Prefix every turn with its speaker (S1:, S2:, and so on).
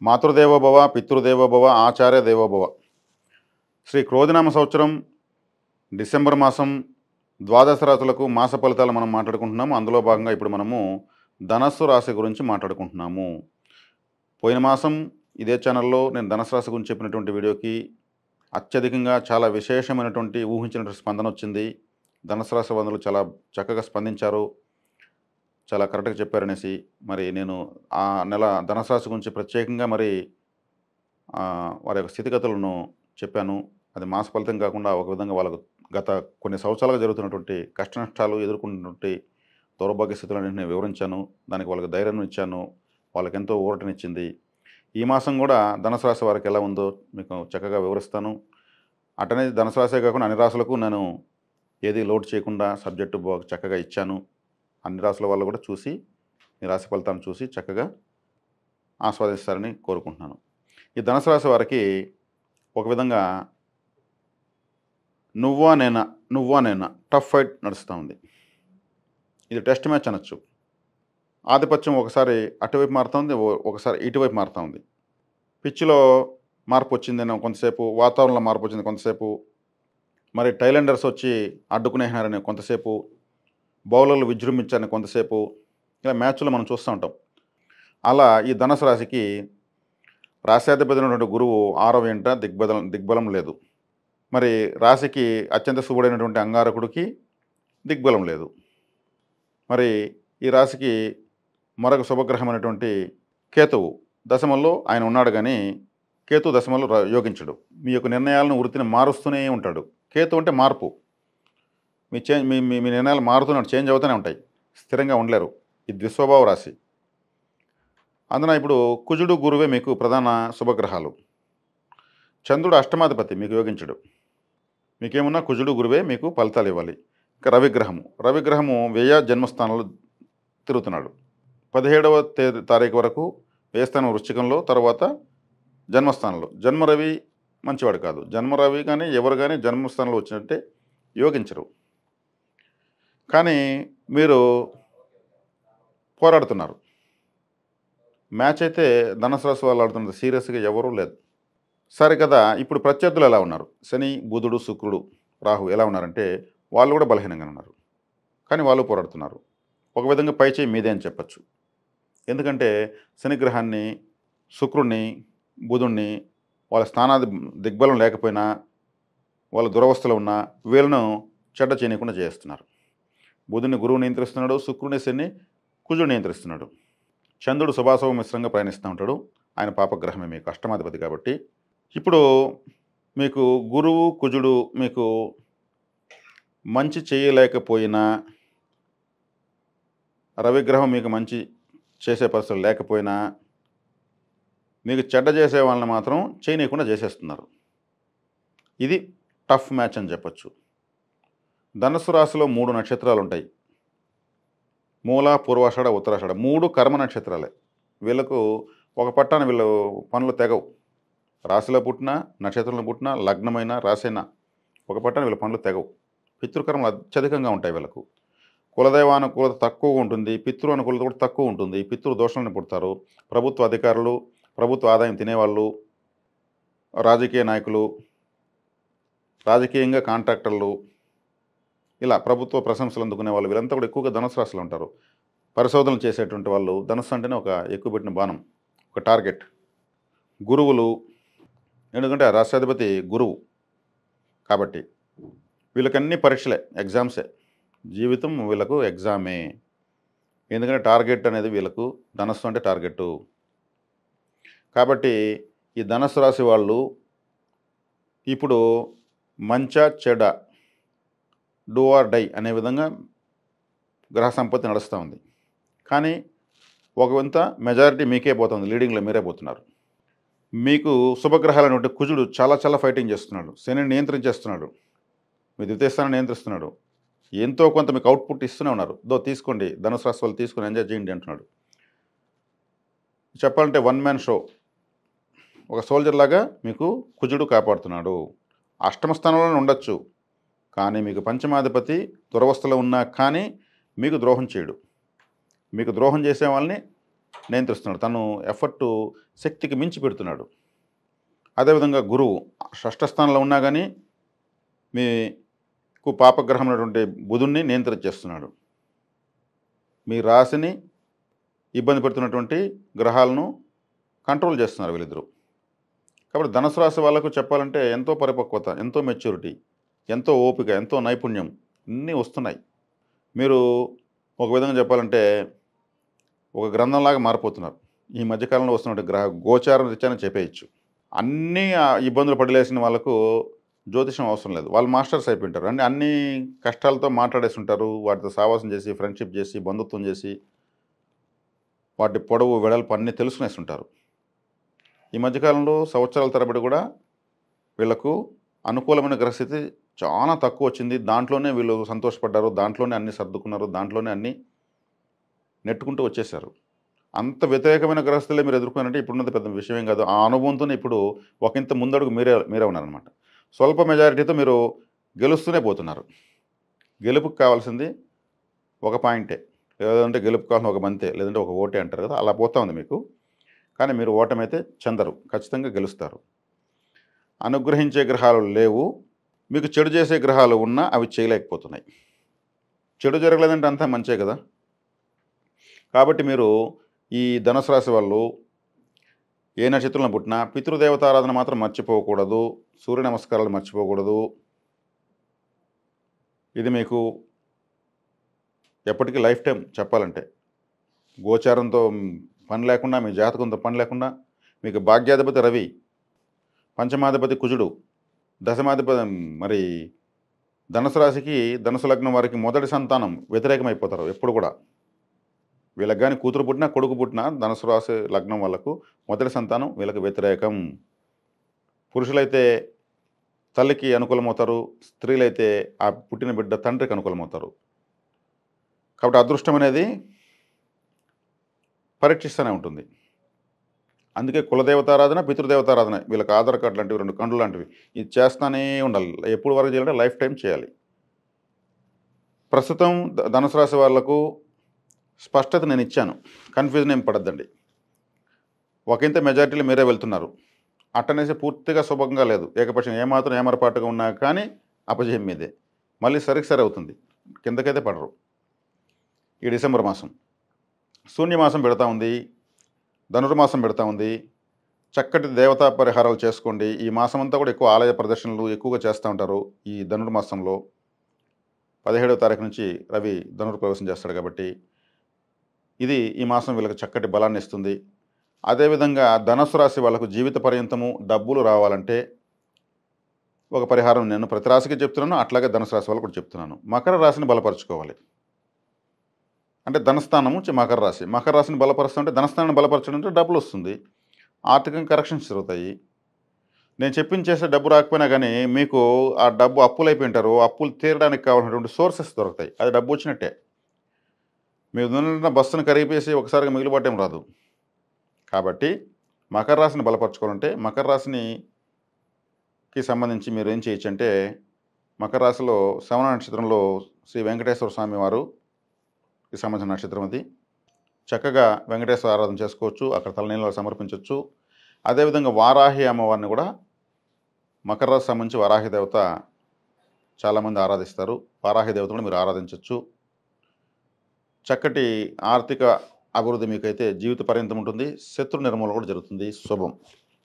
S1: మాతృదేవోభవ పితృదేవోభవ ఆచార్య దేవోభవ. శ్రీ క్రోధినామ సంవత్సరం డిసెంబర్ మాసం ద్వాదశ రాశులకు మాస ఫలితాలు మనం మాట్లాడుకుంటున్నాము. అందులో భాగంగా ఇప్పుడు మనము ధనస్సు రాశి గురించి మాట్లాడుకుంటున్నాము. పోయిన మాసం ఇదే ఛానల్లో నేను ధనస్సు రాశి గురించి చెప్పినటువంటి వీడియోకి అత్యధికంగా చాలా విశేషమైనటువంటి ఊహించినటువంటి స్పందన వచ్చింది. ధనస్సు రాశి వందలు చాలా చక్కగా స్పందించారు, చాలా కరెక్ట్గా చెప్పారనేసి మరి నేను ఆ నెల ధనుసు రాశి గురించి ప్రత్యేకంగా మరి వారి యొక్క స్థితిగతులను చెప్పాను. అది మాస ఫలితం కాకుండా ఒక విధంగా వాళ్ళకు గత కొన్ని సంవత్సరాలుగా జరుగుతున్నటువంటి కష్ట నష్టాలు ఎదుర్కొన్నటువంటి దౌర్భాగ్య స్థితులన్నింటినీ నేను వివరించాను. దానికి వాళ్ళకి ధైర్యం ఇచ్చాను, వాళ్ళకి ఎంతో ఊరటనిచ్చింది. ఈ మాసం కూడా ధనుసు రాశి వారికి ఎలా ఉందో మీకు చక్కగా వివరిస్తాను. అటనే ధనుసు రాశే కాకుండా అన్ని రాశులకు నేను ఏది లోటు చేయకుండా సబ్జెక్టు చక్కగా ఇచ్చాను. అన్ని రాశుల వాళ్ళు కూడా చూసి ఈ రాశి ఫలితాలను చూసి చక్కగా ఆస్వాదిస్తారని కోరుకుంటున్నాను. ఈ ధనుసు రాశి వారికి ఒక విధంగా నువ్వా నేనా టఫ్ ఫైట్ నడుస్తూ ఉంది. ఇది టెస్ట్ మ్యాచ్ అనొచ్చు. ఆధిపత్యం ఒకసారి అటువైపు మారుతుంది, ఒకసారి ఇటువైపు మారుతూ ఉంది. పిచ్చిలో మార్పు వచ్చిందని కొంతసేపు, వాతావరణంలో మార్పు వచ్చింది కొంతసేపు, మరి టైలెండర్స్ వచ్చి అడ్డుకునేసినారని కొంతసేపు, బౌలర్లు విజృంభించారని కొంతసేపు, ఇలా మ్యాచ్లో మనం చూస్తూ ఉంటాం. అలా ఈ ధనుసు రాశికి రాశ్యాధిపతి అయినటువంటి గురువు 6వ ఇంట దిగ్బలం లేదు. మరి రాశికి అత్యంత శుభుడైనటువంటి అంగారకుడికి దిగ్బలం లేదు. మరి ఈ రాశికి మరొక శుభగ్రహమైనటువంటి కేతువు దశమంలో ఆయన ఉన్నాడు, కానీ కేతు దశమంలో యోగించడు. మీ యొక్క నిర్ణయాలను వృత్తిని మారుస్తూనే ఉంటాడు. కేతు అంటే మార్పు. మీ నిర్ణయాలు మారుతున్నాడు, చేంజ్ అవుతూనే ఉంటాయి, స్థిరంగా ఉండలేరు. ఇది ద్విస్వభావ రాశి. అందున ఇప్పుడు కుజుడు గురువే మీకు ప్రధాన శుభగ్రహాలు. చంద్రుడు అష్టమాధిపతి మీకు యోగించడు. మీకేమున్నా కుజుడు గురువే మీకు ఫలితాలు ఇవ్వాలి. ఇంకా రవిగ్రహము వ్యయ జన్మస్థానంలో తిరుగుతున్నాడు. 17వ తారీఖు వరకు వ్యయస్థానం వృశ్చికంలో, తర్వాత జన్మస్థానంలో. జన్మరవి మంచివాడు కాదు. జన్మరవి కానీ ఎవరు కానీ జన్మస్థానంలో వచ్చినట్టే యోగించరు. కానీ మీరు పోరాడుతున్నారు. మ్యాచ్ అయితే ధనుసు రాశి వాళ్ళు ఆడుతున్నది సీరియస్గా ఎవరూ లేదు. సరే కదా, ఇప్పుడు ప్రత్యర్థులు ఎలా ఉన్నారు? శని, బుధుడు, శుక్రుడు, రాహు ఎలా ఉన్నారంటే వాళ్ళు కూడా బలహీనంగా ఉన్నారు, కానీ వాళ్ళు పోరాడుతున్నారు. ఒక విధంగా పైచేయి మీదే అని చెప్పచ్చు. ఎందుకంటే శనిగ్రహాన్ని, శుక్రుడిని, బుధుడిని వాళ్ళ స్థానాది దిగ్బలం లేకపోయినా, వాళ్ళ దురవస్థలో ఉన్న వీళ్ళను చెడ్డ చేయకుండా చేస్తున్నారు. బుధుని గురువు నియంత్రిస్తున్నాడు, శుక్రుని శని కుజుడు నియంత్రిస్తున్నాడు. చంద్రుడు శుభాశుభ మిశ్రంగా ప్రయాణిస్తూ ఉంటాడు. ఆయన పాపగ్రహమే మీకు అష్టమాధిపతి కాబట్టి. ఇప్పుడు మీకు గురువు కుజుడు మీకు మంచి చేయలేకపోయినా, రవిగ్రహం మీకు మంచి చేసే పరిస్థితులు లేకపోయినా, మీకు చెడ్డ చేసే వాళ్ళని మాత్రం చేయనీయకుండా చేసేస్తున్నారు. ఇది టఫ్ మ్యాచ్ అని చెప్పచ్చు. ధనుసు రాశిలో 3 నక్షత్రాలు ఉంటాయి. మూల, పూర్వాషాఢ, ఉత్తరాషాఢ 3 కర్మ నక్షత్రాలే. వీళ్ళకు ఒక పట్టాన వీళ్ళు పనులు తెగవు. రాశిలో పుట్టినా, నక్షత్రంలో పుట్టినా, లగ్నమైన రాశైనా ఒక పట్టాన వీళ్ళ పనులు తెగవు. పితృకర్మలు అత్యధికంగా ఉంటాయి వీళ్ళకు. కులదైవానుకూలత తక్కువ ఉంటుంది, పితృ అనుకూలత కూడా తక్కువ ఉంటుంది. పితృ దోషాలను పుడతారు. ప్రభుత్వ అధికారులు, ప్రభుత్వ ఆదాయం తినేవాళ్ళు, రాజకీయ నాయకులు, రాజకీయంగా కాంట్రాక్టర్లు, ఇలా ప్రభుత్వ ప్రశంసలు అందుకునే వాళ్ళు వీళ్ళంతా కూడా ఎక్కువగా ధనుసు రాశిలో ఉంటారు. పరిశోధనలు చేసేటువంటి వాళ్ళు ధనుసు అంటేనే ఒక ఎక్కువ పెట్టిన బాణం, ఒక టార్గెట్. గురువులు, ఎందుకంటే రాష్ట్రాధిపతి గురువు కాబట్టి వీళ్ళకన్నీ పరీక్షలే, ఎగ్జామ్సే. జీవితం వీళ్ళకు ఎగ్జామే. ఎందుకంటే టార్గెట్ అనేది వీళ్ళకు ధనస్సు అంటే టార్గెట్టు. కాబట్టి ఈ ధనుసు రాశి వాళ్ళు ఇప్పుడు మంచ చెడ, డూ ఆర్ డై అనే విధంగా గ్రహ సంపత్తి నడుస్తూ ఉంది. కానీ ఒక వింత మెజారిటీ మీకే పోతుంది, లీడింగ్లో మీరే పోతున్నారు. మీకు శుభగ్రహాలైనటువంటి కుజుడు చాలా చాలా ఫైటింగ్ చేస్తున్నాడు. శనిని నియంత్రించేస్తున్నాడు, మీ ద్వితీయ స్థానాన్ని నియంత్రిస్తున్నాడు. ఎంతో కొంత మీకు అవుట్పుట్ ఇస్తూనే ఉన్నారు. తీసుకోండి, ధనుసు రాశి వాళ్ళు తీసుకొని ఎంజాయ్ చేయండి అంటున్నాడు. చెప్పాలంటే వన్ మ్యాన్ షో. ఒక సోల్జర్ లాగా మీకు కుజుడు కాపాడుతున్నాడు. అష్టమ స్థానంలోనే ఉండొచ్చు, కానీ మీకు పంచమాధిపతి దురవస్థలో ఉన్నా కానీ మీకు ద్రోహం చేయడు. మీకు ద్రోహం చేసే వాళ్ళని నియంత్రిస్తున్నాడు. తను ఎఫర్టు శక్తికి మించి పెడుతున్నాడు. అదేవిధంగా గురువు షష్ఠ స్థానంలో ఉన్నా గానీ మీకు పాపగ్రహం అయినటువంటి బుధుడిని నియంత్రించేస్తున్నాడు. మీ రాశిని ఇబ్బంది పెడుతున్నటువంటి గ్రహాలను కంట్రోల్ చేస్తున్నారు వీళ్ళిద్దరూ. కాబట్టి ధనుసు రాశి వాళ్ళకు చెప్పాలంటే ఎంతో పరిపక్వత, ఎంతో మెచ్యూరిటీ, ఎంతో ఓపిక, ఎంతో నైపుణ్యం అన్నీ వస్తున్నాయి. మీరు ఒక విధంగా చెప్పాలంటే ఒక గ్రంథంలాగా మారిపోతున్నారు. ఈ మధ్యకాలంలో వస్తున్నటువంటి గోచారం రీత్యానే చెప్పేయచ్చు. అన్నీ ఇబ్బందులు పడిలేసిన వాళ్ళకు జ్యోతిషం అవసరం లేదు. వాళ్ళు మాస్టర్స్ అయిపోయింటారు. అన్ని కష్టాలతో మాట్లాడేసి ఉంటారు. వాటితో సావాసం చేసి, ఫ్రెండ్షిప్ చేసి, బంధుత్వం చేసి, వాటి పొడవు వెడల్పు అన్నీ తెలుసుకునేసి ఉంటారు. ఈ మధ్యకాలంలో సంవత్సరాల తరబడి కూడా వీళ్ళకు అనుకూలమైన గ్రహస్థితి చాలా తక్కువ వచ్చింది. దాంట్లోనే వీళ్ళు సంతోషపడ్డారు. దాంట్లోనే అన్నీ సర్దుకున్నారు. దాంట్లోనే అన్నీ నెట్టుకుంటూ వచ్చేసారు. అంత వ్యతిరేకమైన గ్రహస్థితులే మీరు ఎదుర్కొన్నారంటే ఇప్పుడున్నది పెద్ద విషయం ఏం కాదు. ఆ అనుభవంతోనే ఇప్పుడు ఒకంత ముందడుగు మీరే ఉన్నారనమాట. స్వల్ప మెజారిటీతో మీరు గెలుస్తూనే పోతున్నారు. గెలుపుకి కావాల్సింది ఒక పాయింటే, లేదంటే గెలుపు కావాల్సిన ఒక బంతే, లేదంటే ఒక ఓటే అంటారు కదా, అలా పోతా ఉంది మీకు. కానీ మీరు ఓటమైతే చెందరు, ఖచ్చితంగా గెలుస్తారు. అనుగ్రహించే గ్రహాలు లేవు, మీకు చెడు చేసే గ్రహాలు ఉన్నా అవి చేయలేకపోతున్నాయి. చెడు జరగలేదంటే అంతా మంచే కదా. కాబట్టి మీరు ఈ ధనుసు రాశి వాళ్ళు ఏ నక్షత్రంలో పుట్టినా పితృదేవతారాధన మాత్రం మర్చిపోకూడదు. సూర్య నమస్కారాలు మర్చిపోకూడదు. ఇది మీకు ఎప్పటికీ లైఫ్ టైం చెప్పాలంటే. గోచారంతో పని లేకుండా, మీ జాతకంతో పని లేకుండా, మీకు భాగ్యాధిపతి రవి, పంచమాధిపతి కుజుడు, దశమాధిపతి మరి ధనుసు రాశికి, ధనుసు లగ్నం వారికి మొదటి సంతానం వ్యతిరేకమైపోతారు ఎప్పుడు కూడా. వీళ్ళకి కానీ కూతురు పుట్టినా, కొడుకు పుట్టినా ధనుసు రాశి లగ్నం వాళ్ళకు మొదటి సంతానం వీళ్ళకి వ్యతిరేకం. పురుషులైతే తల్లికి అనుకూలమవుతారు, స్త్రీలైతే ఆ పుట్టిన బిడ్డ తండ్రికి అనుకూలమవుతారు. కాబట్టి అదృష్టం అనేది పరీక్షిస్తూనే ఉంటుంది. అందుకే కులదేవతారాధన, పితృదేవతారాధన వీళ్ళకి ఆధార్ కార్డు లాంటివి, 2 కండ్లు లాంటివి, ఇది చేస్తూనే ఉండాలి. ఎప్పుడు వరకు చేయాలంటే లైఫ్ టైం చేయాలి. ప్రస్తుతం ధనుసు రాశి వాళ్లకు స్పష్టత నేను ఇచ్చాను, కన్ఫ్యూజన్ ఏం పడద్దండి. ఒకంత మెజారిటీలో మీరే వెళ్తున్నారు. అట్టనేసి పూర్తిగా శుభంగా లేదు, ఏకపక్షంగా ఏమాత్రం ఏమరపాటుగా ఉన్నా కానీ అపజయం మీదే. మళ్ళీ సరి అవుతుంది, కిందకైతే పడరు. ఈ డిసెంబర్ మాసం శూన్యమాసం పెడతా ఉంది, ధనుర్మాసం పెడతా ఉంది. చక్కటి దేవతా పరిహారాలు చేసుకోండి. ఈ మాసం అంతా కూడా ఎక్కువ ఆలయ ప్రదర్శనలు ఎక్కువగా చేస్తూ ఉంటారు. ఈ ధనుర్మాసంలో 17వ తారీఖు నుంచి రవి ధనుర్ప్రవేశం చేస్తాడు కాబట్టి ఇది ఈ మాసం వీళ్ళకి చక్కటి బలాన్ని ఇస్తుంది. అదేవిధంగా ధనుసు రాశి వాళ్ళకు జీవిత పర్యంతము డబ్బులు రావాలంటే ఒక పరిహారం నేను ప్రతి రాశికి చెప్తున్నాను, అట్లాగే ధనుసు రాశి వాళ్ళకు కూడా చెప్తున్నాను. మకర రాశిని బలపరచుకోవాలి. అంటే ధనస్థానము మకర రాశి, మకర రాశిని బలపరుస్తుంటే ధనస్థానాన్ని బలపరచడం అంటే డబ్బులు వస్తుంది, ఆర్థికంగా కరెక్షన్స్ జరుగుతాయి. నేను చెప్పింది చేసే డబ్బు రాకపోయినా కానీ మీకు ఆ డబ్బు అప్పులు అయిపోయి ఉంటారు, అప్పులు తీరడానికి కావాల్సినటువంటి సోర్సెస్ దొరుకుతాయి, అది డబ్బు వచ్చినట్టే. మీరు ఉన్న బస్సును కరిగిపేసి ఒకసారిగా మిగిలిపడటం రాదు. కాబట్టి మకర రాశిని బలపరచుకోవాలంటే మకర రాశికి సంబంధించి మీరు ఏం చేయొచ్చు అంటే, మకర రాశిలో శ్రవణ నక్షత్రంలో శ్రీ వెంకటేశ్వర స్వామి వారికి సంబంధించిన నక్షత్రం అది. చక్కగా వెంకటేశ్వర ఆరాధన చేసుకోవచ్చు, అక్కడ తలనీళ్ళు సమర్పించవచ్చు. అదేవిధంగా వారాహి అమ్మవారిని కూడా, మకర రాశి సంబంధించి వారాహి దేవత చాలామంది ఆరాధిస్తారు, వారాహి దేవత కూడా మీరు ఆరాధించవచ్చు. చక్కటి ఆర్థిక అభివృద్ధి మీకైతే జీవిత పర్యంతం ఉంటుంది. శత్రు నిర్మూలన కూడా జరుగుతుంది. శుభం.